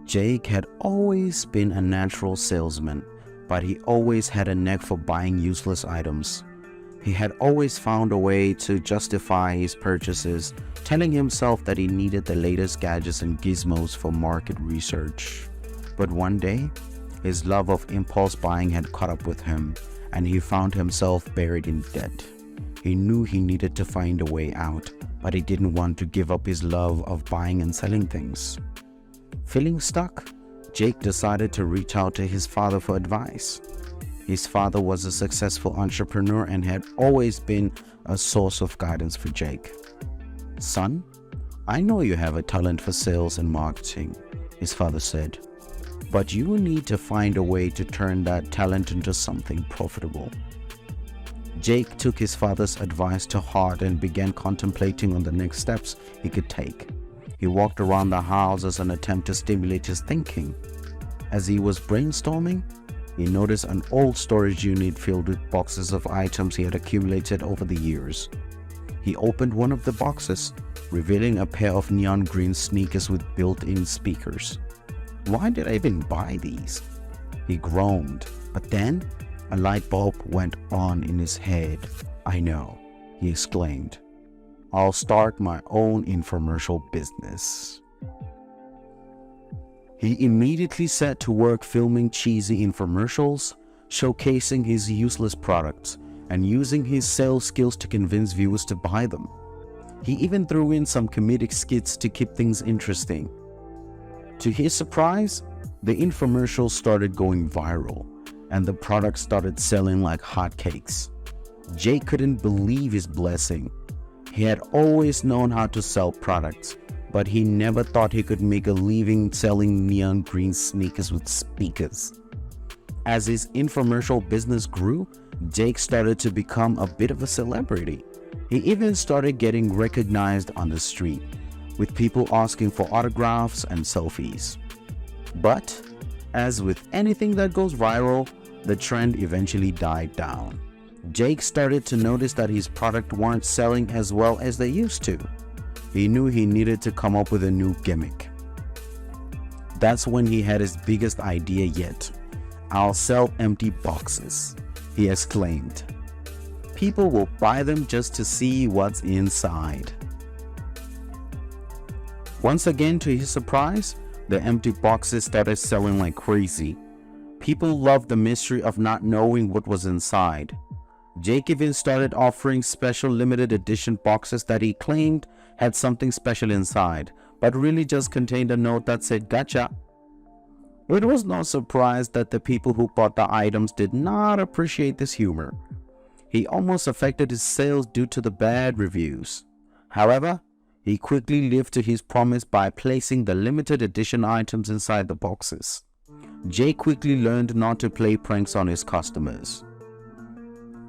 Jake had always been a natural salesman, but he always had a knack for buying useless items. He had always found a way to justify his purchases, telling himself that he needed the latest gadgets and gizmos for market research. But one day, his love of impulse buying had caught up with him, and he found himself buried in debt. He knew he needed to find a way out, but he didn't want to give up his love of buying and selling things. Feeling stuck, Jake decided to reach out to his father for advice. His father was a successful entrepreneur and had always been a source of guidance for Jake. "Son, I know you have a talent for sales and marketing," his father said, "but you need to find a way to turn that talent into something profitable." Jake took his father's advice to heart and began contemplating on the next steps he could take. He walked around the house as an attempt to stimulate his thinking. As he was brainstorming, he noticed an old storage unit filled with boxes of items he had accumulated over the years. He opened one of the boxes, revealing a pair of neon green sneakers with built-in speakers. "Why did I even buy these?" he groaned. But then a light bulb went on in his head. "I know," he exclaimed. "I'll start my own infomercial business." He immediately set to work filming cheesy infomercials, showcasing his useless products, and using his sales skills to convince viewers to buy them. He even threw in some comedic skits to keep things interesting. To his surprise, the infomercials started going viral, and the product started selling like hotcakes. Jake couldn't believe his blessing. He had always known how to sell products, but he never thought he could make a living selling neon green sneakers with speakers. As his infomercial business grew, Jake started to become a bit of a celebrity. He even started getting recognized on the street, with people asking for autographs and selfies. But as with anything that goes viral, the trend eventually died down. Jake started to notice that his product weren't selling as well as they used to. He knew he needed to come up with a new gimmick. That's when he had his biggest idea yet. "I'll sell empty boxes," he exclaimed. "People will buy them just to see what's inside." Once again, to his surprise, the empty boxes started selling like crazy. People loved the mystery of not knowing what was inside. Jake even started offering special limited edition boxes that he claimed had something special inside, but really just contained a note that said "Gotcha." It was no surprise that the people who bought the items did not appreciate this humor. He almost affected his sales due to the bad reviews. However, he quickly lived to his promise by placing the limited edition items inside the boxes. Jake quickly learned not to play pranks on his customers.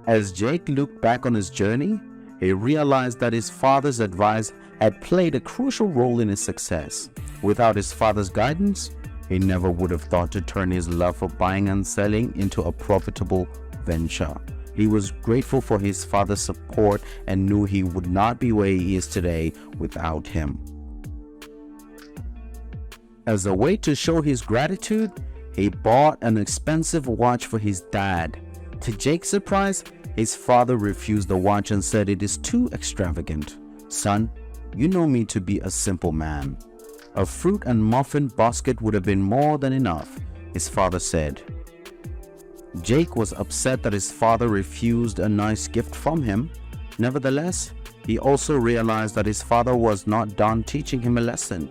As Jake looked back on his journey, he realized that his father's advice had played a crucial role in his success. Without his father's guidance, he never would have thought to turn his love for buying and selling into a profitable venture. He was grateful for his father's support and knew he would not be where he is today without him. As a way to show his gratitude, he bought an expensive watch for his dad. To Jake's surprise, his father refused the watch and said, "It is too extravagant. Son, you know me to be a simple man. A fruit and muffin basket would have been more than enough," his father said. Jake was upset that his father refused a nice gift from him. Nevertheless, he also realized that his father was not done teaching him a lesson.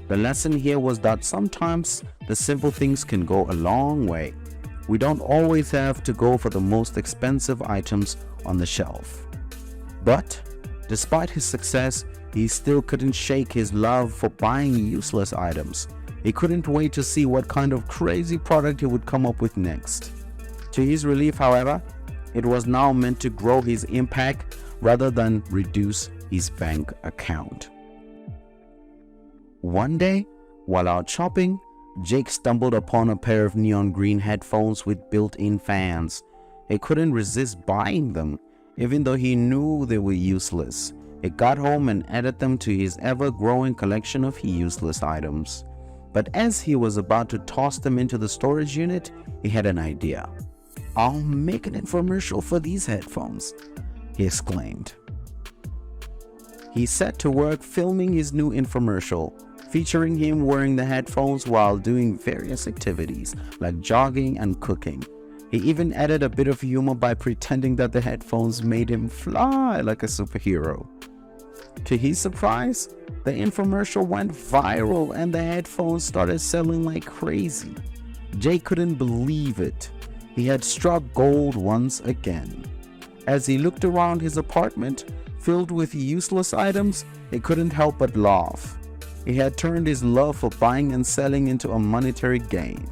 The lesson here was that sometimes the simple things can go a long way. We don't always have to go for the most expensive items on the shelf. But despite his success, he still couldn't shake his love for buying useless items. He couldn't wait to see what kind of crazy product he would come up with next. To his relief, however, it was now meant to grow his impact rather than reduce his bank account. One day, while out shopping, Jake stumbled upon a pair of neon green headphones with built-in fans. He couldn't resist buying them, even though he knew they were useless. He got home and added them to his ever-growing collection of useless items. But as he was about to toss them into the storage unit, he had an idea. "I'll make an infomercial for these headphones," he exclaimed. He set to work filming his new infomercial, featuring him wearing the headphones while doing various activities like jogging and cooking. He even added a bit of humor by pretending that the headphones made him fly like a superhero. To his surprise, the infomercial went viral and the headphones started selling like crazy. Jay couldn't believe it. He had struck gold once again. As he looked around his apartment, filled with useless items, he couldn't help but laugh. He had turned his love for buying and selling into a monetary gain.